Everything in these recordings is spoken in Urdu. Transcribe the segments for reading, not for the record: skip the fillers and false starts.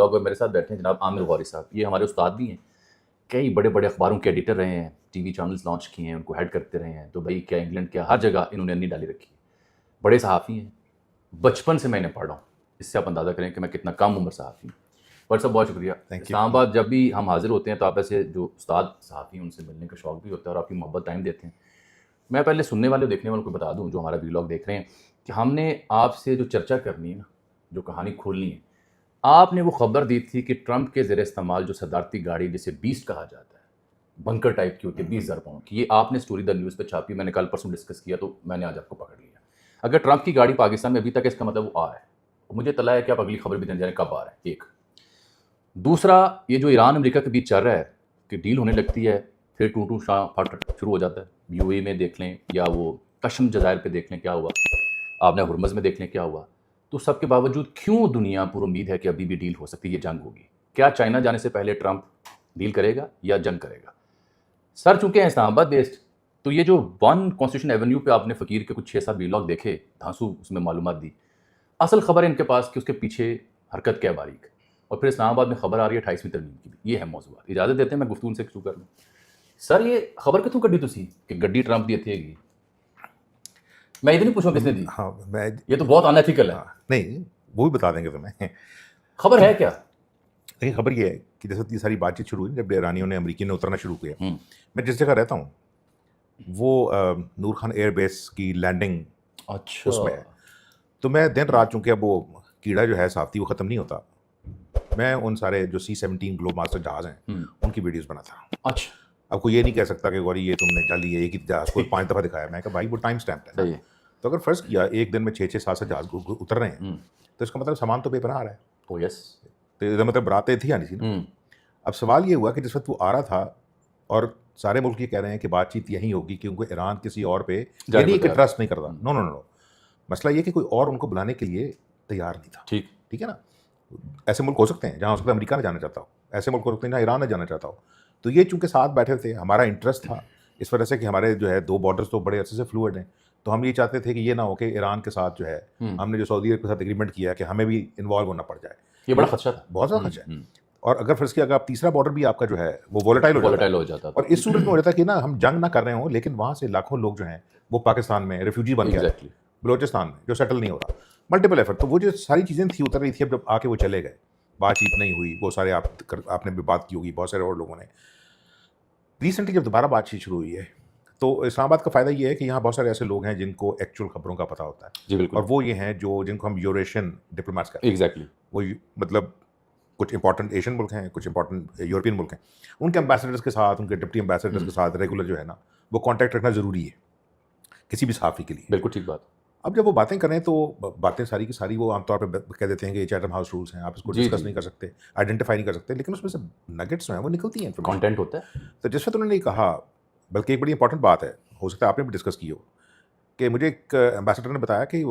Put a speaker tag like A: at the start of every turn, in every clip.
A: ولاگ میں میرے ساتھ بیٹھے ہیں جناب عامر غوری صاحب. یہ ہمارے استاد بھی ہیں, کئی بڑے بڑے اخباروں کے ایڈیٹر رہے ہیں, ٹی وی چینلز لانچ کیے ہیں, ان کو ہیڈ کرتے رہے ہیں. تو بھائی کیا انگلینڈ کیا ہر جگہ انہوں نے انی ڈالی رکھی ہے. بڑے صحافی ہیں, بچپن سے میں انہیں پڑھ رہا ہوں. اس سے آپ اندازہ کریں کہ میں کتنا کم عمر صحافی ہوں. پر صاحب بہت شکریہ. اسلام آباد جب بھی ہم حاضر ہوتے ہیں تو آپ ایسے جو استاد صحافی ہیں ان سے ملنے کا شوق بھی ہوتا ہے اور آپ کی محبت ٹائم دیتے ہیں. میں پہلے سننے والے دیکھنے والوں کو بتا دوں جو ہمارا ولاگ دیکھ رہے ہیں کہ ہم نے آپ سے جو چرچا کرنی ہے نا, جو کہانی کھولنی ہے, آپ نے وہ خبر دی تھی کہ ٹرمپ کے زیر استعمال جو صدارتی گاڑی جسے بیسٹ کہا جاتا ہے, بنکر ٹائپ کی ہوتی ہے 20,000 پاؤنڈ کی, یہ آپ نے اسٹوری دا نیوز پہ چھاپی. میں نے کل پرسوں ڈسکس کیا تو میں نے آج آپ کو پکڑ لیا. اگر ٹرمپ کی گاڑی پاکستان میں ابھی تک اس کا مطلب وہ آ ہے, مجھے اطلاع ہے کہ آپ اگلی خبر بھی دینے جا رہے ہیں کب آ رہا ہے. ایک دوسرا, یہ جو ایران امریکہ کے بیچ چل رہا ہے کہ ڈیل ہونے لگتی ہے پھر ٹو شاہ پھٹ شروع ہو جاتا ہے. یو اے میں دیکھ لیں یا وہ کشم جزائر پہ دیکھ لیں کیا ہوا, آپ نے ہرمز میں دیکھ لیں کیا ہوا. تو سب کے باوجود کیوں دنیا پر امید ہے کہ ابھی بھی ڈیل ہو سکتی ہے, یہ جنگ ہوگی. کیا چائنا جانے سے پہلے ٹرمپ ڈیل کرے گا یا جنگ کرے گا؟ سر چونکہ ہیں اسلام آباد بیسڈ, تو یہ جو 1 کانسٹیٹیوشن ایونیو پہ آپ نے فقیر کے کچھ 6-7 ولاگ دیکھے, دھانسو اس میں معلومات دی, اصل خبر ہے ان کے پاس کہ اس کے پیچھے حرکت کیا باریک. اور پھر اسلام آباد میں خبر آ رہی ہے 28ویں ترمیم کی بھی. یہ ہے موضوعات. اجازت دیتے ہیں میں گفتگو سے شروع کر لوں. سر یہ خبر کتوں کڈی تسی کہ گڈی ٹرمپ دی تھے گی؟ میں یہ نہیں پوچھوں کس نے دی,
B: ہاں میں
A: یہ تو بہت انیتھیکل ہے.
B: نہیں وہ بھی بتا دیں گے تمہیں.
A: خبر ہے کیا؟
B: لیکن خبر یہ ہے کہ جیسے یہ ساری بات چیت شروع ہوئی جب ایرانیوں نے امریکی نے اترنا شروع کیا, میں جس جگہ رہتا ہوں وہ نور خان ایئر بیس کی لینڈنگ اس میں ہے. تو میں دن رات, چونکہ اب وہ کیڑا جو ہے صافتی وہ ختم نہیں ہوتا, میں ان سارے جو C-17 گلوب ماسٹر جہاز ہیں ان کی ویڈیوز بناتا ہوں.
A: اچھا,
B: اب کوئی یہ نہیں کہہ سکتا کہ غوری یہ تم نے چلی ہے ایک ہی جہاز کو 5 دفعہ دکھایا. میں کہا بھائی وہ ٹائم اسٹیمپ ہے. تو اگر فرض کیا ایک دن میں 6-7 جہاز اتر رہے ہیں تو اس کا مطلب سامان تو بے پناہ آ رہا ہے.
A: یس,
B: تو مطلب براتیں تھی آنی تھی نا. اب سوال یہ ہوا کہ جس وقت وہ آ رہا تھا اور سارے ملک یہ کہہ رہے ہیں کہ بات چیت یہی ہوگی کیونکہ ایران کسی اور پہ یعنی کہ ٹرسٹ نہیں کرتا. نو نو نو, مسئلہ یہ کہ کوئی اور ان کو بلانے کے لیے تیار نہیں تھا. ٹھیک ہے نا. ایسے ملک ہو سکتے ہیں جہاں ہو سکتا ہے امریکہ نہ جانا چاہتا ہو, ایسے ملک ہو سکتے ہیں جہاں ایران نہ جانا چاہتا ہو. تو یہ چونکہ ساتھ بیٹھے تھے, ہمارا انٹرسٹ تھا اس وجہ سے کہ ہمارے جو ہے 2 بارڈرز تو بڑے عرصے سے فلوئڈ ہیں. تو ہم یہ چاہتے تھے کہ یہ نہ ہو کہ ایران کے ساتھ جو ہے ہم نے جو سعودی عرب کے ساتھ ایگریمنٹ کیا کہ ہمیں بھی انوالو ہونا پڑ جائے.
A: یہ بڑا خدشہ تھا,
B: بہت زیادہ خدشہ ہے. اور اگر فرض کیا اگر آپ تیسرا بارڈر بھی آپ کا جو ہے وہ وولٹائل ہو جاتا ہے. اور اس صورت میں ہو جاتا ہے کہ نا ہم جنگ نہ کر رہے ہوں لیکن وہاں سے لاکھوں لوگ جو ہیں وہ پاکستان میں ریفیوجی بن گئے, بلوچستان میں جو سیٹل نہیں ہو رہا, ملٹیپل ایفرٹ. تو وہ جو ساری چیزیں تھیں اتر رہی تھی, اب جب آ کے وہ چلے گئے بات چیت نہیں ہوئی. وہ سارے آپ نے بھی بات کی ہوگی, بہت سارے اور لوگوں نے. ریسنٹلی جب دوبارہ بات چیت شروع ہوئی ہے تو اسلام آباد کا فائدہ یہ ہے کہ یہاں بہت سارے ایسے لوگ ہیں جن کو ایکچوئل خبروں کا پتہ ہوتا ہے.
A: جی بالکل.
B: اور وہ یہ ہیں جن کو ہم یوریشین ڈپلومیٹس کہتے ہیں. ایگزیکٹلی. وہ مطلب کچھ امپورٹنٹ ایشین ملک ہیں, کچھ امپورٹنٹ یورپین ملک ہیں, ان کے امبیسڈرز کے ساتھ, ان کے ڈپٹی امبیسڈرز کے ساتھ ریگولر جو ہے نا وہ کانٹیکٹ رکھنا ضروری ہے کسی بھی صحافی کے لیے.
A: بالکل ٹھیک بات.
B: اب جب وہ باتیں کریں تو باتیں ساری کی ساری وہ عام طور پہ کہہ دیتے ہیں کہ یہ چیٹم ہاؤس رولس ہیں, آپ اس کو ڈسکس نہیں کر سکتے, آئیڈینٹیفائی نہیں کر سکتے, لیکن اس میں سے نگیٹس جو ہیں وہ نکلتی ہیں,
A: کانٹینٹ ہوتا ہے.
B: تو جس وقت انہوں نے کہا, بلکہ ایک بڑی امپورٹنٹ بات ہے, ہو سکتا ہے آپ نے بھی ڈسکس کی ہو, کہ مجھے ایک امبیسڈر نے بتایا کہ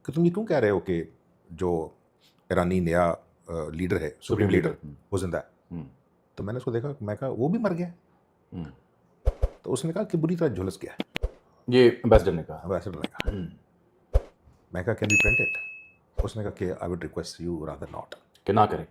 B: تم یہ کیوں کہہ رہے ہو کہ جو ایرانی نیا لیڈر ہے, سپریم لیڈر, وہ زندہ ہے. تو میں نے اس کو دیکھا, میں کہا وہ بھی مر گیا. تو اس نے کہا کہ بری طرح جھلس گیا.
A: یہ امبیسڈر نے کہا.
B: میں کہا کین وی پرنٹ اٹ؟ اس نے کہا کہ I would request you rather not,
A: کہ نہ کریں.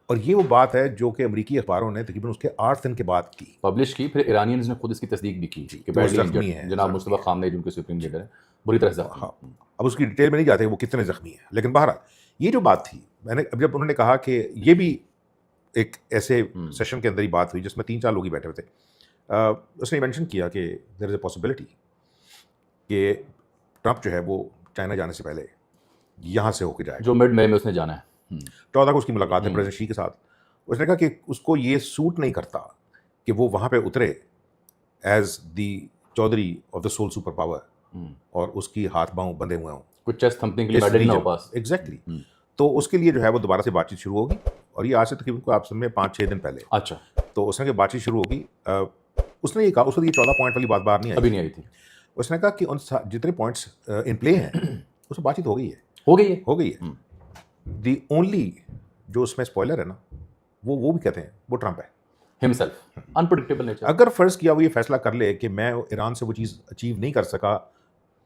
B: اور یہ وہ بات ہے جو کہ امریکی اخباروں نے تقریباً اس کے 8 دن کے بعد کی,
A: پبلش کی. پھر ایرانیز نے خود اس کی تصدیق بھی کی کہ
B: زخمی ہیں
A: جناب مصطفیٰ خامنہئی جن کے سپریم لیڈر ہیں بری طرح زخمی.
B: ہاں, اب اس کی ڈیٹیل میں نہیں جاتے وہ کتنے زخمی ہیں, لیکن بہرحال یہ جو بات تھی, میں نے اب جب انہوں نے کہا کہ یہ بھی ایک ایسے سیشن کے اندر ہی بات ہوئی جس میں 3-4 لوگ ہی بیٹھے ہوئے تھے, اس نے مینشن کیا کہ دیر از اے پاسبلٹی کہ ٹرمپ جو ہے وہ چائنا جانے سے پہلے یہاں سے ہو کے جائے,
A: جو مڈ مئی میں اس نے جانا ہے.
B: 14 کو اس کی ملاقات ہے پریزیڈنٹ شی کے ساتھ. اس نے کہا کہ اس کو یہ سوٹ نہیں کرتا کہ وہ وہاں پہ اترے as the Chaudhry of the civil super power اور اس کی ہاتھ باؤں بندھے ہوئے ہوں,
A: کچھ چیسٹ تھمپنگ کے لیے میڈل نہ ہو پاس.
B: ایگزیکٹلی. تو اس کے لیے جو ہے وہ دوبارہ سے بات چیت شروع ہوگی, اور یہ آج سے تقریباً کو آپ سمجھیں 5-6 دن پہلے.
A: اچھا.
B: تو اس نے کہ بات چیت شروع ہوگی. اس نے یہ کہا, اس وقت یہ 14 پوائنٹ والی بات باہر نہیں
A: ابھی نہیں آئی تھی.
B: اس نے کہا کہ ان جتنے پوائنٹس ان پلے ہیں اس میں بات چیت ہو گئی ہے. دی اونلی جو اس میں اسپوائلر ہے نا وہ بھی کہتے ہیں وہ ٹرمپ ہے
A: himself, unpredictable nature.
B: اگر فرض کیا وہ یہ فیصلہ کر لے کہ میں ایران سے وہ چیز اچیو نہیں کر سکا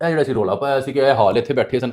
A: ਜਿਹੜਾ ਸੀ ਰੋਲਾ ਪਾਇਆ ਸੀ ਕਿ ਇਹ ਹਾਲ ਇੱਥੇ ਬੈਠੇ ਸਨ,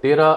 A: 13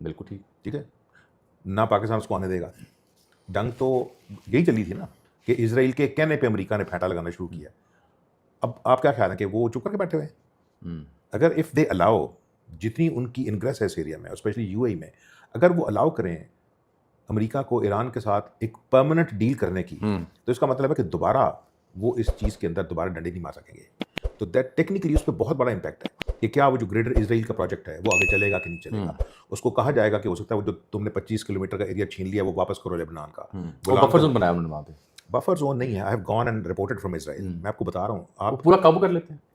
A: بالکل
B: ٹھیک ہے نہ پاکستان اس کو آنے دے گا. جنگ تو یہی چلی تھی نا کہ اسرائیل کے کہنے پہ امریکہ نے پھینٹا لگانا شروع کیا. اب آپ کیا خیال ہے کہ وہ چپ کر کے بیٹھے ہوئے ہیں؟ اگر اف دے الاؤ جتنی ان کی انگریس ہے اس ایریا میں اسپیشلی یو اے میں, اگر وہ الاؤ کریں امریکہ کو ایران کے ساتھ ایک پرماننٹ ڈیل کرنے کی, تو اس کا مطلب ہے کہ دوبارہ وہ اس چیز کے اندر دوبارہ ڈنڈے نہیں مار سکیں گے. تو دیٹ ٹیکنیکلی اس پہ بہت بڑا امپیکٹ ہے کہ کیا وہ جو گریٹر اسرائیل کا پروجیکٹ ہے وہ آگے چلے گا کہ نہیں چلے گا. اس کو کہا جائے گا کہ ہو سکتا ہے وہ جو تم نے 25 کلومیٹر کا ایریا چھین لیا وہ واپس کرو لبنان کا.
A: بفر زون بنایا انہوں نے وہاں پہ.
B: بفر زون نہیں ہے. I have gone and reported from Israel. میں آپ کو بتا رہا ہوں آپ
A: پورا قابو کر لیتے ہیں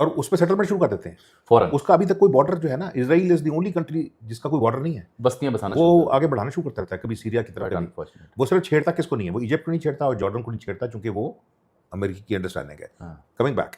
B: اور اس پہ سیٹلمنٹ شروع کر دیتے ہیں
A: فوراً.
B: اس کا ابھی تک کوئی بارڈر جو ہے نا, اسرائیل از دی اونلی کنٹری جس کا کوئی بارڈر نہیں ہے.
A: بستیاں بسانا
B: وہ آگے بڑھانا شروع کرتا رہتا ہے, کبھی سیریا کی طرف. وہ صرف چھیڑتا کس کو نہیں ہے, وہ ایجپٹ کو نہیں چھیڑتا اور جارڈن کو نہیں چھیڑتا چونکہ وہ امریکی کی انڈرسٹینڈنگ ہے. کمنگ بیک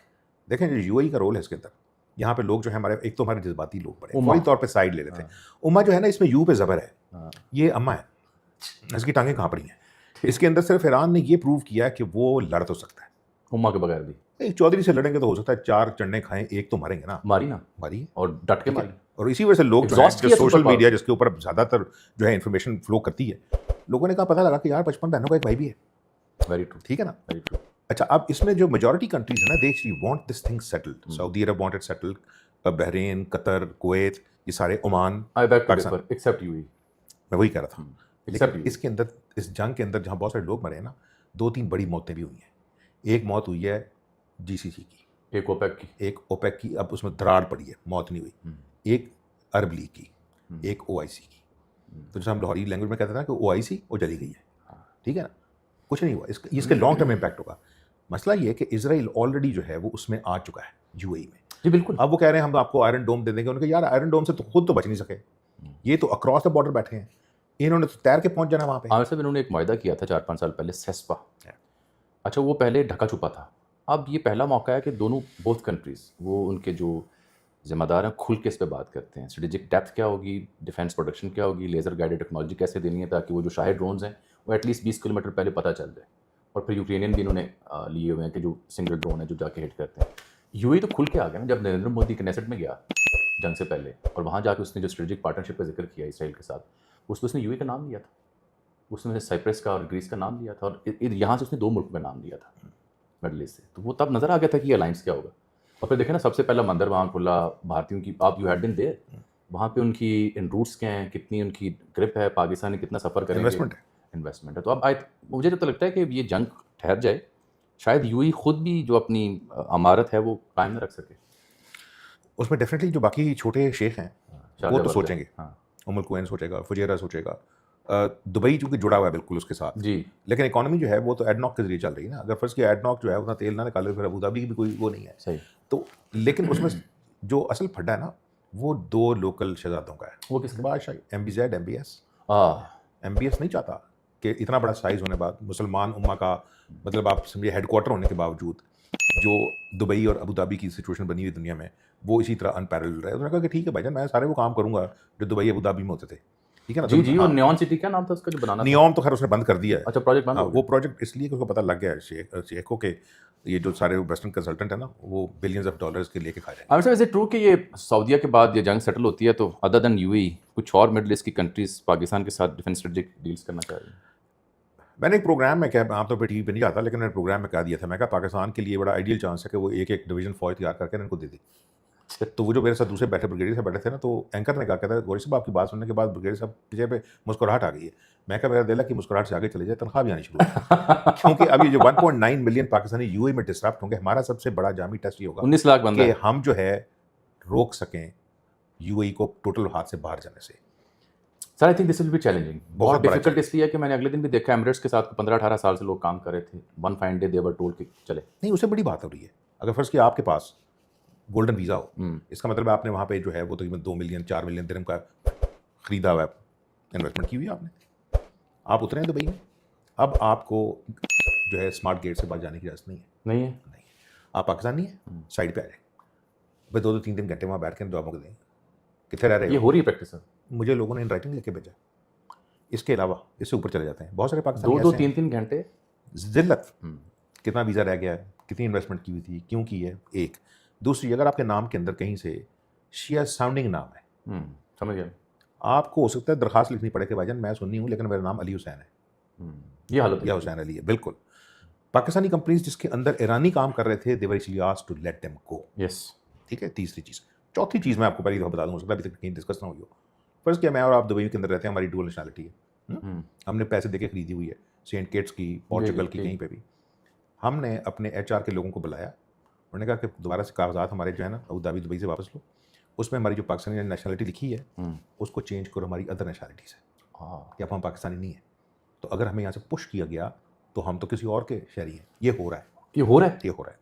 B: دیکھیں جو یو اے کا رول ہے اس کے اندر, یہاں پہ لوگ جو ہے ہمارے ایک تو ہمارے جذباتی لوگ بڑے فوری طور پہ سائڈ لے لیتے ہیں. اما جو ہے نا اس میں یو پہ زبر ہے, یہ اما ہے, اس کی ٹانگیں کہاں پڑی ہیں. اس کے اندر صرف ایران نے یہ پروو کیا کہ وہ لڑ تو سکتا ہے
A: اما کے بغیر بھی.
B: ایک چودھری سے لڑیں گے تو ہو سکتا ہے 4 چڑنے کھائیں, ایک تو مریں گے نا. ماری
A: اور ڈٹ کے ماری.
B: اور اسی وجہ سے لوگ جو سوشل میڈیا جس کے اوپر زیادہ تر جو ہے انفارمیشن فلو کرتی ہے, لوگوں نے کہا پتہ لگا کہ یار 55 بہنوں کا ایک بھائی بھی ہے.
A: Very true.
B: ٹھیک ہے نا. اچھا اب اس میں جو میجورٹی کنٹریز ہیں نا, they actually want this thing settled. Saudi Arab want it settled, Bahrain, Qatar, Kuwait, یہ سارے, عمان,
A: پاکستان ایکسیپٹ یو اے.
B: میں وہی کہہ رہا تھا. لیکن اس کے اندر اس جنگ کے اندر جہاں بہت سارے لوگ مرے ہیں نا, 2-3 بڑی موتیں بھی ہوئی ہیں. ایک موت ہوئی ہے جی سی سی کی,
A: ایک اوپیک کی,
B: اب اس میں دراڑ پڑی ہے, موت نہیں ہوئی. ایک عرب لیگ کی, ایک او آئی سی کی. تو جیسے ہم لاہوری لینگویج میں کہتے ہیں نا کہ او آئی سی وہ جلی گئی ہے. ٹھیک ہے نا, کچھ نہیں ہوا. اس کے لانگ ٹرم امپیکٹ ہوگا. مسئلہ یہ ہے کہ اسرائیل آلریڈی جو ہے وہ اس میں آ چکا ہے یو اے میں.
A: جی بالکل.
B: اب وہ کہہ رہے ہیں ہم آپ کو آئرن ڈوم دے دیں گے. انہوں نے کہا یار آئرن ڈوم سے تو خود تو بچ نہیں سکے, یہ تو اکراس دا بارڈر بیٹھے ہیں, انہوں نے تو تیر کے پہنچ جانا وہاں پہ.
A: عامر صاحب انہوں نے ایک معاہدہ کیا تھا 4-5 سال پہلے, سیسپا. اچھا وہ پہلے ڈھکا چھپا تھا, اب یہ پہلا موقع ہے کہ دونوں بوتھ کنٹریز وہ ان کے جو ذمہ دار ہیں کھل کے اس پہ بات کرتے ہیں. اسٹریٹجک ڈیپتھ کیا ہوگی, ڈیفینس پروڈکشن کیا ہوگی, لیزر گائیڈڈ ٹیکنالوجی کیسے دینی ہے تاکہ وہ جو شاہد ڈرونز ہیں وہ ایٹ لیسٹ 20 کلومیٹر پہلے پتہ چل جائے. اور پھر یوکرینین بھی انہوں نے لیے ہوئے ہیں کہ جو سنگل ڈرون ہے جو جا کے ہٹ کرتے ہیں. یو اے تو کھل کے آ گیا نا جب نریندر مودی کنیسٹ میں گیا جنگ سے پہلے, اور وہاں جا کے اس نے جو اسٹریٹجک پارٹنرشپ کا ذکر کیا اسرائیل کے ساتھ, اس نے یو اے کا نام لیا تھا, اس نے سائپرس کا اور گریس کا نام لیا تھا, اور یہاں سے اس نے 2 ملک کا نام لیا تھا مڈل ایسٹ سے. تو وہ تب نظر آ گیا تھا کہ یہ الائنس کیا ہوگا. اور پھر دیکھیں نا سب سے پہلا مندر وہاں کھلا بھارتیوں کی, آپ یو ہیڈ بن دیر, وہاں پہ ان کی ان روٹس کیا ہیں, کتنی ان کی گرپ ہے, پاکستان کتنا سفر کریں گے, انویسٹمنٹ ہے. تو اب مجھے تو لگتا ہے کہ یہ جنگ ٹھہر جائے, شاید یو اے خود بھی جو اپنی عمارت ہے وہ قائم نہ رکھ سکے.
B: اس میں ڈیفینیٹلی جو باقی چھوٹے شیخ ہیں وہ تو سوچیں گے, ام القوین سوچے گا, فجیرہ سوچے گا, دبئی چونکہ جڑا ہوا ہے بالکل اس کے ساتھ
A: جی,
B: لیکن اکانومی جو ہے وہ تو ایڈناک کے ذریعے چل رہی ہے نا. اگر فرض کیا ایڈناک جو ہے اتنا تیل نہ نکالے پھر ابوظہبی کی بھی کوئی وہ نہیں ہے.
A: صحیح.
B: تو لیکن اس میں جو اصل پھڈا ہے نا وہ 2 لوکل شہزادوں کا ہے. وہ کس کے بادشاہ M B Z, M B S. M B S نہیں چاہتا کہ اتنا بڑا سائز ہونے بعد مسلمان امہ کا, مطلب آپ سمجھے ہیڈ کوارٹر ہونے کے باوجود جو دبئی اور ابوظہبی کی سچویشن بنی ہوئی دنیا میں وہ اسی طرح ان پیرلل رہے. انہوں نے کہا کہ ٹھیک ہے بھائی جان میں سارے وہ کام کروں گا جو دبئی ابوظہبی میں ہوتے تھے. ٹھیک ہے نا.
A: جی. اور نیون سٹی کیا نام تھا اس کا جو بنانا,
B: نیوم تو خیر اس نے بند کر دیا ہے.
A: اچھا پروجیکٹ بند.
B: وہ پروجیکٹ اس لیے کہ اس کو پتہ لگ گیا ہے شیخوں کے, یہ جو سارے ویسٹرن کنسلٹنٹ ہیں نا وہ بلینز آف ڈالرز کے لے کے کھا جائیں گے.
A: عامر صاحب از اٹ ٹرو کہ یہ سعودیہ کے بعد یہ جنگ سیٹل ہوتی ہے تو ادر دین یو اے کچھ اور مڈل ایسٹ کی کنٹریز پاکستان کے ساتھ ڈیفینس اسٹریٹجک ڈیلز کرنا چاہ رہی ہیں؟
B: میں نے ایک پروگرام میں کہا, عام طور پہ ٹی وی پہ نہیں جاتا لیکن میں نے پروگرام میں کہا دیا تھا, میں کہا پاکستان کے لیے بڑا آئیڈیل چانس ہے کہ وہ ایک ڈویژن فوج تیار کر کے ان کو دے دے. تو وہ جو میرے ساتھ دوسرے بریگیڈیئر صاحب بیٹھے تھے نا, تو اینکر نے کہا کہتا ہے غوری صاحب آپ کی بات سننے کے بعد بریگیڈیئر صاحب پیچھے پہ مسکراہٹ آ گئی ہے. میں کہا میرا دل ہے کہ مسکراہٹ سے آگے چلے جائے, تنخواہ بھی آنی شروع ہو کیونکہ اب یہ جو 1.9 ملین پاکستانی یو اے میں ڈسرپٹ ہوں گے, ہمارا سب سے بڑا جامع ٹیسٹ یہ ہوگا
A: 19 لاکھ بندہ
B: کہ ہم جو ہے روک سکیں یو اے کو ٹوٹل ہاتھ سے باہر جانے سے.
A: Sir I think this will be challenging,
B: بہت
A: ڈیفیکلٹ اس لیے کہ میں نے اگلے دن بھی دیکھا ایمریٹس کے ساتھ 15-18 سال سے لوگ کام کر رہے تھے, one fine day they were told کہ چلے.
B: نہیں, اس سے بڑی بات ہو رہی ہے. اگر فرض کیا آپ کے پاس گولڈن ویزا ہو, اس کا مطلب ہے آپ نے وہاں پہ جو ہے وہ تقریباً 2 ملین 4 ملین درہم کا خریدا ہوا ہے, انویسٹمنٹ کی ہوئی ہے آپ نے, آپ اترے ہیں دبئی میں. اب آپ کو جو ہے اسمارٹ گیٹ سے باہر جانے کی اجازت نہیں ہے. آپ پاکستانی ہیں, سائڈ پہ آ جائیں بھائی, 2-3 گھنٹے وہاں بیٹھ کے دعا مانگ دیں. کتنے رہ رہے ہیں؟
A: یہ ہو رہی ہے پریکٹس.
B: مجھے لوگوں نے ان رائٹنگ لکھ کے بھیجا. اس کے علاوہ اس سے اوپر چلے جاتے ہیں بہت سارے پاکستانی
A: 2-3 گھنٹے
B: ذلت. کتنا ویزا رہ گیا ہے, کتنی انویسٹمنٹ کی ہوئی تھی, کیوں کی ہے, ایک. دوسری, اگر آپ کے نام کے اندر کہیں سے شیعہ ساؤنڈنگ نام ہے
A: سمجھ گیا.
B: آپ کو ہو سکتا ہے درخواست لکھنی پڑے کہ بھائی جان میں سنی ہوں لیکن میرا نام علی حسین ہے,
A: یہ حالت
B: یا حسین علی ہے. بالکل. پاکستانی کمپنیز جس کے اندر ایرانی کام کر رہے تھے they were actually asked to let them go.
A: یس.
B: ٹھیک ہے. تیسری چیز. چوتھی چیز میں آپ کو پہلی دفعہ بتا دوں, ہو سکتا ہے ابھی تک کہیں ڈسکس نہ ہوئی ہو. فرض کیا میں اور آپ دبئی کے اندر رہتے ہیں, ہماری ڈوئل نیشنلٹی ہے, ہم نے پیسے دے کے خریدی ہوئی ہے, سینٹ کیٹس کی, پورچوگل کی, کہیں پہ بھی. ہم نے اپنے ایچ آر کے لوگوں کو بلایا, انہوں نے کہا کہ دوبارہ سے کاغذات ہمارے جو ہے نا ابو دھابی دبئی سے واپس لو, اس میں ہماری جو پاکستانی نیشنلٹی لکھی ہے اس کو چینج کرو ہماری ادر نیشنلٹی سے, کہ اب ہم پاکستانی نہیں ہیں. تو اگر ہمیں یہاں سے پش کیا گیا تو ہم تو کسی اور کے شہری ہیں. یہ ہو رہا ہے,
A: یہ ہو رہا ہے,
B: یہ ہو رہا ہے.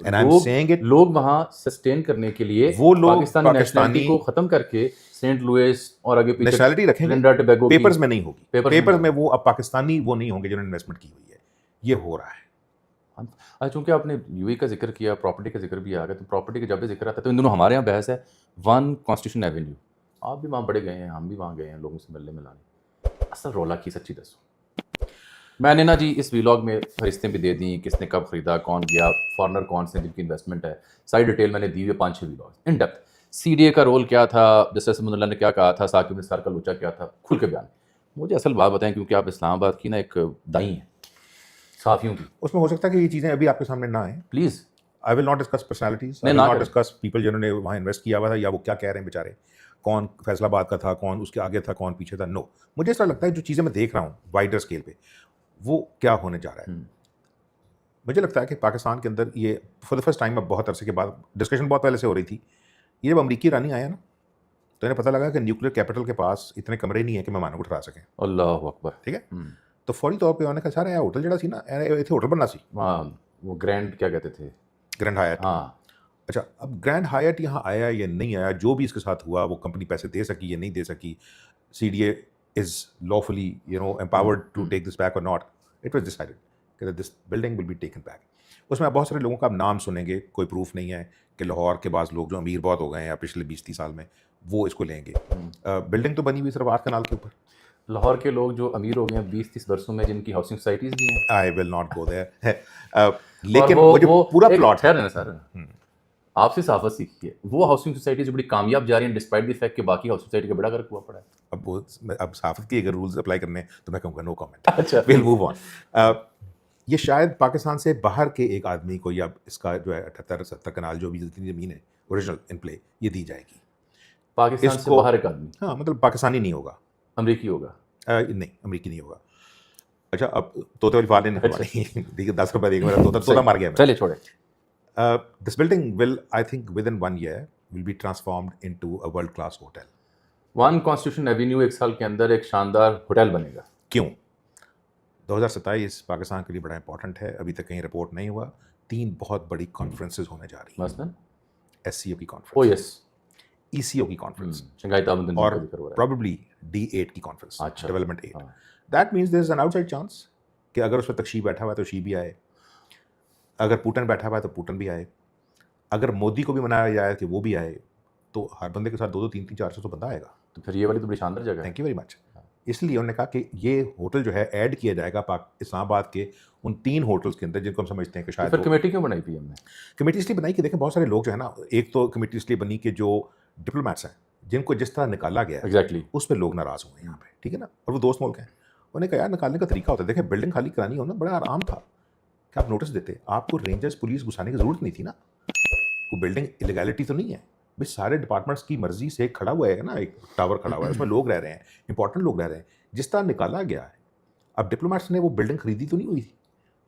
B: And I'm saying it,
A: لوگ وہاں سسٹین کرنے کے لیے
B: وہ لوگ
A: پاکستانی نیشنلٹی کو ختم کر کے سینٹ لوئس اور آگے پیچھے
B: نیشنلٹی رکھیں گے, پیپرز میں نہیں ہوگی, پیپرز میں وہ اب پاکستانی وہ نہیں ہوں گے جنہوں نے انویسٹمنٹ کی ہوئی ہے. یہ ہو رہا ہے.
A: چونکہ آپ نے یو اے کا ذکر کیا, پراپرٹی کا ذکر بھی آ گیا, تو پراپرٹی کا جب بھی ذکر آتا ہے تو ان دونوں ہمارے یہاں بحث ہے 1 کانسٹیٹیوشن ایونیو. آپ بھی وہاں بڑے گئے ہیں, ہم بھی وہاں گئے ہیں لوگوں سے ملنے ملانے. اصل رولا کی سچی دسو. میں نے نا جی اس ویلاگ میں فہرستیں بھی دے دیں, کس نے کب خریدا, کون گیا, فارنر کون سے جن کی انویسٹمنٹ ہے, ساری ڈیٹیل میں نے دی ہوئی 5-6 vlog in depth. C D A کا رول کیا تھا, جسٹس اسمد اللہ نے کیا کہا تھا, ثاقب نثار کا لوچا کیا تھا, کھل کے بیان. مجھے اصل بات بتائیں, کیونکہ آپ اسلام آباد کی نا ایک دائیں ہیں صحافیوں کی,
B: اس میں ہو سکتا ہے کہ یہ چیزیں ابھی آپ کے سامنے نہ آئیں.
A: Please.
B: I will not discuss personalities, I will not discuss people جنہوں نے وہاں انویسٹ کیا ہوا تھا یا وہ کیا کہہ رہے ہیں بیچارے, کون فیصل آباد کا تھا, کون اس کے آگے تھا, کون پیچھے تھا. نو, مجھے ایسا لگتا ہے جو چیزیں میں دیکھ رہا ہوں وائڈر اسکیل پہ وہ کیا ہونے جا رہا ہے. مجھے لگتا ہے کہ پاکستان کے اندر یہ فار دا فرسٹ ٹائم, اب بہت عرصے کے بعد, ڈسکشن بہت پہلے سے ہو رہی تھی, یہ جب امریکی ایرانی آیا نا تو انہیں پتہ لگا کہ نیوکلیر کیپٹل کے پاس اتنے کمرے نہیں ہیں کہ مہمانوں کو ٹھہرا سکیں.
A: اللہ اکبر.
B: ٹھیک ہے. تو فوری طور پہ انہوں نے کہا سارا ہوٹل جڑا سی نا اتنے ہوٹل بننا سی,
A: وہ گرینڈ کیا کہتے تھے,
B: گرینڈ ہایٹ.
A: ہاں.
B: اچھا, اب گرینڈ ہایٹ یہاں آیا یا نہیں آیا, جو بھی اس کے ساتھ ہوا, وہ کمپنی پیسے دے سکی یا نہیں دے سکی, C D A is lawfully empowered to take this back or not, it was decided کہ this building will be taken back. اس میں بہت سارے لوگوں کا آپ نام سنیں گے, کوئی پروف نہیں ہے کہ لاہور کے بعض لوگ جو امیر بہت ہو گئے ہیں یا پچھلے 20-30 سال میں وہ اس کو لیں گے. بلڈنگ تو بنی ہوئی صرف 8 کنال کے اوپر.
A: لاہور کے لوگ جو امیر ہو گئے ہیں 20-30 برسوں میں, جن کی ہاؤسنگ سوسائٹیز بھی ہیں,
B: I will not go there. لیکن وہ جو پورا پلاٹ
A: ہے نا سر, آپ سے صحافت سیکھی ہے, وہ ہاؤسنگ سوسائٹیز جو بڑی کامیاب جا رہی ہیں ڈسپائٹ دی فیکٹ کہ باقی ہاؤسنگ سوسائٹی کا بڑا غرق ہوا پڑا ہے.
B: اب صحافت کی اگر رولز اپلائی کرنے تو میں کہوں گا نو کامنٹ.
A: اچھا,
B: ویل موو آن. یہ شاید پاکستان سے باہر کے ایک آدمی کو, یا اس کا جو ہے 78-70 کنال جو بھی جتنی زمین ہے اوریجنل ان پلے, یہ دی جائے گی.
A: پاکستان سے باہر ایک آدمی,
B: ہاں مطلب پاکستانی نہیں ہوگا,
A: امریکی ہوگا.
B: نہیں امریکی نہیں ہوگا. اچھا, اب طوطے والی فال نہیں دیکھیے 10 روپے دے کے میرا طوطا مر گیا.
A: چلے چھوڑے.
B: This building will, I think within 1 year will be transformed into a world class hotel.
A: 1 constitution avenue 1 سال کے اندر ایک شاندار ہوٹل بنے گا.
B: کیوں؟ 2027 پاکستان کے لیے بڑا امپورٹنٹ ہے. ابھی تک کہیں رپورٹ نہیں ہوا. 3 بہت بڑی کانفرنسز ہونے جا رہی ہیں.
A: مثلاً
B: SCO کی کانفرنس,
A: او یس,
B: ECO کی کانفرنس,
A: شنگھائی تعاون تنظیم
B: اور
A: کا ذکر ہو رہا ہے,
B: probably D8 کی کانفرنس,
A: اچھا,
B: development 8. That means there is an outside chance کہ اگر اس وقت شی بیٹھا ہوا ہے تو شی بھی آئے, اگر پوٹن بیٹھا ہوا ہے تو پوٹن بھی آئے, اگر مودی کو بھی منایا جائے کہ وہ بھی آئے, تو ہر بندے کے ساتھ 2-2, 3-3, 400 بندہ آئے گا.
A: تو پھر یہ والی تو بڑی شاندار جگہ ہے.
B: Thank you very much. اس لیے انہوں نے کہا کہ یہ ہوٹل جو ہے ایڈ کیا جائے گا اسلام آباد کے ان 3 ہوٹلس کے اندر جن کو ہم سمجھتے ہیں کہ شاید.
A: پھر کمیٹی کیوں بنائی پی ایم نے؟
B: کمیٹی اس لیے بنائی کہ دیکھیں بہت سارے لوگ جو ہے نا, ایک تو کمیٹی اس لیے بنی کہ جو ڈپلومیٹس ہیں جن کو جس طرح نکالا گیا ہے
A: ایگزیکٹلی
B: اس پہ لوگ ناراض ہوئے ہیں یہاں پہ, ٹھیک ہے نا, اور وہ دوست ملک ہیں. انہوں نے کہا یار نکالنے کا طریقہ ہوتا ہے, دیکھیں بلڈنگ خالی کرانی ہونا بڑا آرام تھا کہ آپ نوٹس دیتے, آپ کو رینجرز پولیس گھسانے کی ضرورت نہیں تھی نا. کوئی بلڈنگ الیگیلٹی تو نہیں ہے بھائی, سارے ڈپارٹمنٹس کی مرضی سے کھڑا ہوا ہے نا, ایک ٹاور کھڑا ہوا ہے, اس میں لوگ رہ رہے ہیں, امپورٹنٹ لوگ رہ رہے ہیں, جس طرح نکالا گیا ہے. اب ڈپلومیٹس نے وہ بلڈنگ خریدی تو نہیں ہوئی تھی,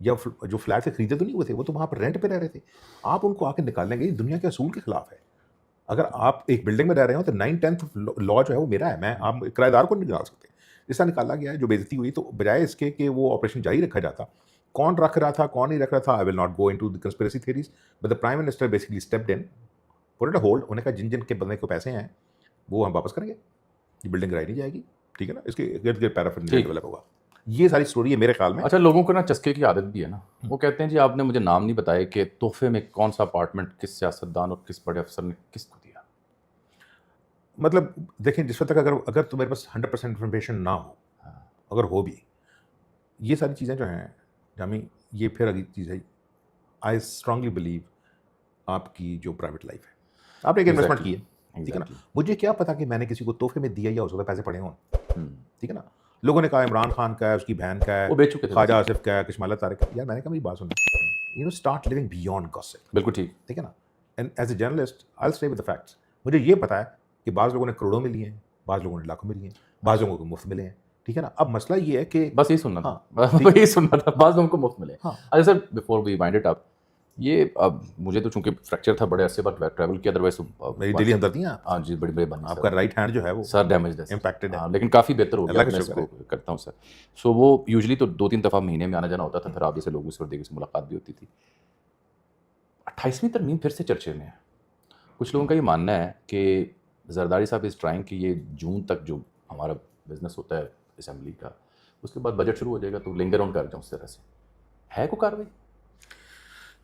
B: یا جو فلیٹ سے خریدے تو نہیں ہوئے تھے, وہ تو وہاں پر رینٹ پہ رہ رہے تھے. آپ ان کو آ کے نکالیں گے, دنیا کے اصول کے خلاف ہے. اگر آپ ایک بلڈنگ میں رہ رہے ہو تو 9/10 لا جو ہے وہ میرا ہے, میں آپ کرایہ دار کو نہیں نکال سکتے. جس طرح نکالا گیا ہے, جو بے عزتی ہوئی, تو بجائے اس کے کہ وہ آپریشن جاری رکھا جاتا, کون رکھ رہا تھا کون نہیں رکھ رہا تھا, I will not go into the conspiracy theories, but the prime minister basically stepped in, put it hold. انہوں نے کہا جن کے بندے کو پیسے ہیں وہ ہم واپس کریں گے, یہ بلڈنگ گرائی نہیں جائے گی, ٹھیک ہے نا, اس کے ارد گرد پیرافن ڈیولپ ہوگا. یہ ساری اسٹوری ہے میرے خیال میں.
A: اچھا, لوگوں کو نا چسکے کی عادت بھی ہے نا, وہ کہتے ہیں جی آپ نے مجھے نام نہیں بتایا کہ تحفے میں کون سا اپارٹمنٹ کس سیاستدان اور کس بڑے افسر نے کس کو دیا.
B: مطلب دیکھیں, جس وقت تک اگر تو میرے پاس 100% انفارمیشن نہ ہو, اگر ہو بھی, یہ ساری چیزیں جو ہیں جامی, یہ پھر اگلی چیز ہے. آئی اسٹرانگلی بلیو آپ کی جو پرائیویٹ لائف ہے, آپ نے ایک انویسٹمنٹ کی ہے, ٹھیک ہے نا. مجھے کیا پتا کہ میں نے کسی کو تحفے میں دیا یا ہو سکتا ہے پیسے پڑے ہوں, ٹھیک ہے نا. لوگوں نے کہا عمران خان کا ہے, اس کی بہن کا ہے,
A: وہ بیچ چکے تھے,
B: خواجہ آصف کا ہے, کشمالہ طارق کا. یار میں نے کہا میری بات سنو, you know start living beyond gossip.
A: بالکل ٹھیک,
B: ٹھیک ہے نا. And as a journalist I will stay with the facts. مجھے یہ پتا ہے کہ بعض لوگوں نے کروڑوں میں لیے ہیں, بعض لوگوں نے لاکھوں میں لیے ہیں, بعض لوگوں کو مفت ملے ہیں, ٹھیک ہے نا. اب مسئلہ یہ ہے کہ
A: بس یہی سننا تھا, یہی سننا تھا, بعض لوگوں کو مفت ملے. اچھا سر, بفور وی وائنڈ اٹ اپ, یہ اب مجھے تو چونکہ فریکچر تھا بڑے عرصے بعد ٹریول کیا, ادروائز
B: میری دلی ہمدردیاں.
A: ہاں جی, بڑی بڑی بنی.
B: آپ کا رائٹ ہینڈ جو ہے وہ
A: سر ڈیمیج ہے,
B: امپیکٹڈ ہے,
A: لیکن کافی بہتر ہو گیا, میں اس کو کرتا ہوں سر. سو وہ یوزلی تو 2-3 دفعہ مہینے میں آنا جانا ہوتا تھا, پھر آپ جیسے لوگوں سے اور دیگر سے ملاقات بھی ہوتی تھی. 28ویں ترمیم پھر سے چرچے میں ہے. کچھ لوگوں کا یہ ماننا ہے کہ زرداری صاحب از ٹرائنگ کہ یہ جون تک جو ہمارا بزنس ہوتا ہے اسمبلی کا, اس کے بعد بجٹ شروع ہو جائے گا تو لنگر آن کر جاؤں اس طرح سے. ہے کوئی کاروائی؟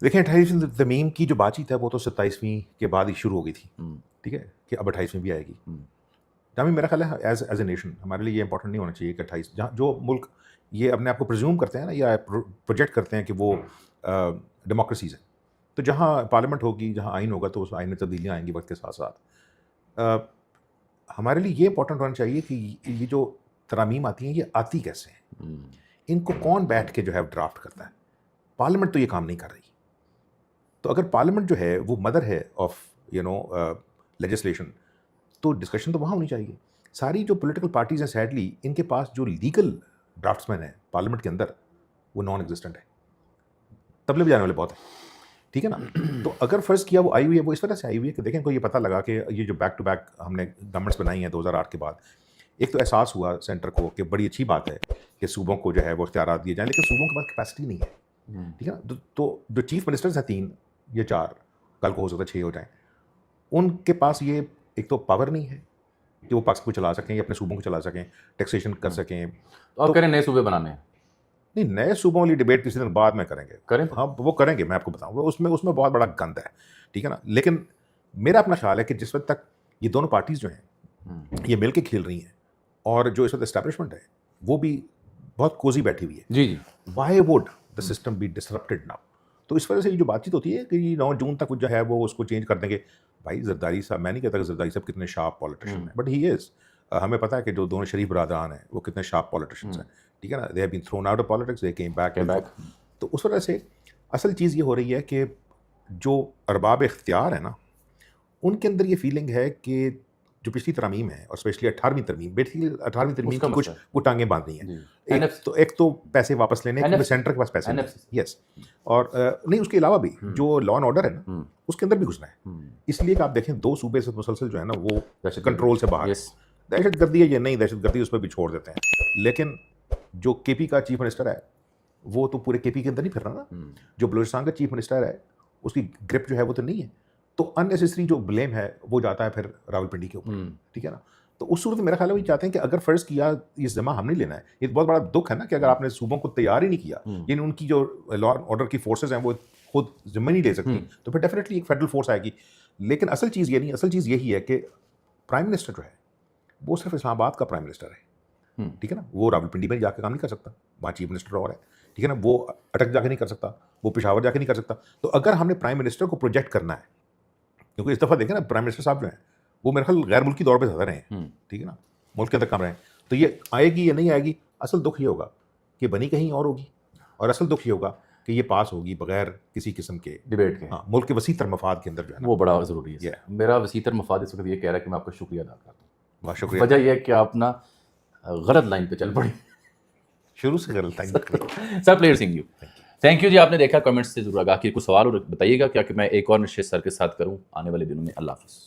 B: دیکھیں 28ویں ترمیم کی جو بات چیت ہے وہ تو 27ویں کے بعد ہی شروع ہو گئی تھی, ٹھیک ہے, کہ اب 28ویں بھی آئے گی. جامع میرا خیال ہے ایز اے نیشن ہمارے لیے یہ امپورٹنٹ نہیں ہونا چاہیے کہ 28 جہاں جو ملک یہ اپنے آپ کو پرزیوم کرتے ہیں نا یا پروجیکٹ کرتے ہیں کہ وہ ڈیموکریسیز ہیں, تو جہاں پارلیمنٹ ہوگی, جہاں آئین ہوگا تو اس آئین میں تبدیلیاں آئیں گی وقت کے ساتھ ساتھ. ہمارے لیے یہ امپورٹنٹ ہونا چاہیے کہ یہ جو ترامیم آتی ہیں یہ آتی کیسے ہیں, ان کو کون بیٹھ کے جو ہے ڈرافٹ کرتا ہے. پارلیمنٹ تو یہ کام نہیں کر رہی. تو اگر پارلیمنٹ جو ہے وہ مدر ہے آف یو نو لیجسلیشن, تو ڈسکشن تو وہاں ہونی چاہیے. ساری جو پولیٹیکل پارٹیز ہیں سیڈلی ان کے پاس جو لیگل ڈرافٹس مین ہیں پارلیمنٹ کے اندر وہ نان ایگزسٹنٹ ہے, تبلے بجانے والے بہت ہیں, ٹھیک ہے نا. تو اگر فرض کیا وہ آئی ہوئی ہے, وہ اس وجہ سے آئی ہوئی ہے کہ دیکھیں کو یہ پتہ لگا کہ یہ جو بیک ٹو بیک ہم نے گورنمنٹس بنائی ہیں 2008 کے بعد, ایک تو احساس ہوا سینٹر کو کہ بڑی اچھی بات ہے کہ صوبوں کو جو ہے وہ اختیارات دیے جائیں, لیکن صوبوں کے پاس کیپیسٹی نہیں ہے, ٹھیک ہے نا. تو جو چیف منسٹرز ہیں 3 یا 4, کل کو ہو سکتا ہے 6 ہو جائیں, ان کے پاس یہ ایک تو پاور نہیں ہے کہ وہ پاکستان کو چلا سکیں یا اپنے صوبوں کو چلا سکیں, ٹیکسیشن کر سکیں.
A: تو آپ کہہ رہے ہیں نئے صوبے بنانے ہیں؟
B: نہیں, نئے صوبوں والی ڈبیٹ کسی دن بعد میں کریں گے. ہاں وہ کریں گے, میں آپ کو بتاؤں, اس میں بہت بڑا گند ہے, ٹھیک ہے نا. لیکن میرا اپنا خیال ہے کہ جس وقت تک یہ دونوں پارٹیز جو ہیں یہ مل کے کھیل رہی ہیں اور جو اس وقت اسٹیبلشمنٹ ہے وہ بھی بہت کوزی بیٹھی ہوئی ہے,
A: جی,
B: why would the system be disrupted now. تو اس وجہ سے یہ جو بات چیت ہوتی ہے کہ 9 جون تک جو ہے وہ اس کو چینج کر دیں گے. بھائی زرداری صاحب, میں نہیں کہتا کہ زرداری صاحب کتنے شارپ پولیٹیشین ہیں, بٹ ہی از, ہمیں پتہ ہے کہ جو دونوں شریف برادران ہیں وہ کتنے شارپ پولیٹیشینس ہیں, ٹھیک ہے نا. They have been thrown out of politics, they came back. تو اس وجہ سے اصل چیز یہ ہو رہی ہے کہ جو ارباب اختیار ہیں نا, ان کے اندر یہ فیلنگ ہے کہ جو پچھلی ترامیم ہے اور اسپیشلی 18ویں ترمیم, بیسیکلی 18ویں ترمیم کی کچھ وہ ٹانگیں باندھنی ہیں. ایک تو پیسے واپس لینے کے, سینٹر کے پاس پیسے نہیں, یس, اور نہیں اس کے علاوہ بھی جو لا اینڈ آرڈر ہے نا اس کے اندر بھی گھسنا ہے. اس لیے کہ آپ دیکھیں 2 صوبے سے مسلسل جو ہے نا وہ کنٹرول سے باہر, دہشت گردی ہے یا نہیں دہشت گردی اس پہ بھی چھوڑ دیتے ہیں. لیکن جو کے پی کا چیف منسٹر ہے وہ تو پورے کے پی کے اندر نہیں پھر رہا نا, جو بلوچستان کا چیف منسٹر ہے اس کی گرپ جو ہے وہ تو نہیں ہے. تو ان نیسیسری جو بلیم ہے وہ جاتا ہے پھر راولپنڈی کے اوپر, ٹھیک ہے نا. تو اس صورت میں میرا خیال ہے وہ چاہتے ہیں کہ اگر فرض کیا یہ ذمہ ہم نہیں لینا ہے, یہ بہت بڑا دکھ ہے نا کہ اگر آپ نے صوبوں کو تیار ہی نہیں کیا, یعنی ان کی جو لا اینڈ آرڈر کی فورسز ہیں وہ خود ذمہ نہیں لے سکتی, تو پھر ڈیفینیٹلی ایک فیڈرل فورس آئے گی. لیکن اصل چیز یہ نہیں, اصل چیز یہی ہے کہ پرائم منسٹر جو ہے وہ صرف اسلام آباد کا پرائم منسٹر ہے, ٹھیک ہے نا. وہ راولپنڈی میں جا کے کام نہیں کر سکتا, وہاں چیف منسٹر اور ہے, ٹھیک ہے نا. وہ اٹک جا کے نہیں کر سکتا, وہ پشاور جا کے نہیں کر سکتا. تو اگر ہم نے پرائم منسٹر کو پروجیکٹ کرنا ہے, کیونکہ اس دفعہ دیکھیں نا پرائم منسٹر صاحب جو ہیں وہ میرے خیال غیر ملکی دور پہ زیادہ رہے ہیں, ٹھیک ہے نا, ملک کے اندر کم رہے ہیں. تو یہ آئے گی یا نہیں آئے گی, اصل دکھ یہ ہوگا کہ بنی کہیں اور ہوگی, اور اصل دکھ یہ ہوگا کہ یہ پاس ہوگی بغیر کسی قسم کے
A: ڈبیٹ کے.
B: ہاں, ملک کے وسیع تر مفاد کے اندر جو ہے
A: وہ بڑا ضروری ہے. میرا وسیع تر مفاد اس وقت یہ کہہ رہا ہے کہ میں آپ کا شکریہ ادا کرتا ہوں.
B: بہت شکریہ.
A: وجہ یہ ہے کہ آپ نا غلط لائن پہ چل پڑے,
B: شروع سے غلط لائن.
A: سر پلیئر سنگھ یو, تھینک یو جی. آپ نے دیکھا, کمنٹس سے ضرور آگاہ کی کچھ سوال اور بتائیے گا کیا کہ میں ایک اور نشست سر کے ساتھ کروں آنے والے دنوں میں. اللہ حافظ.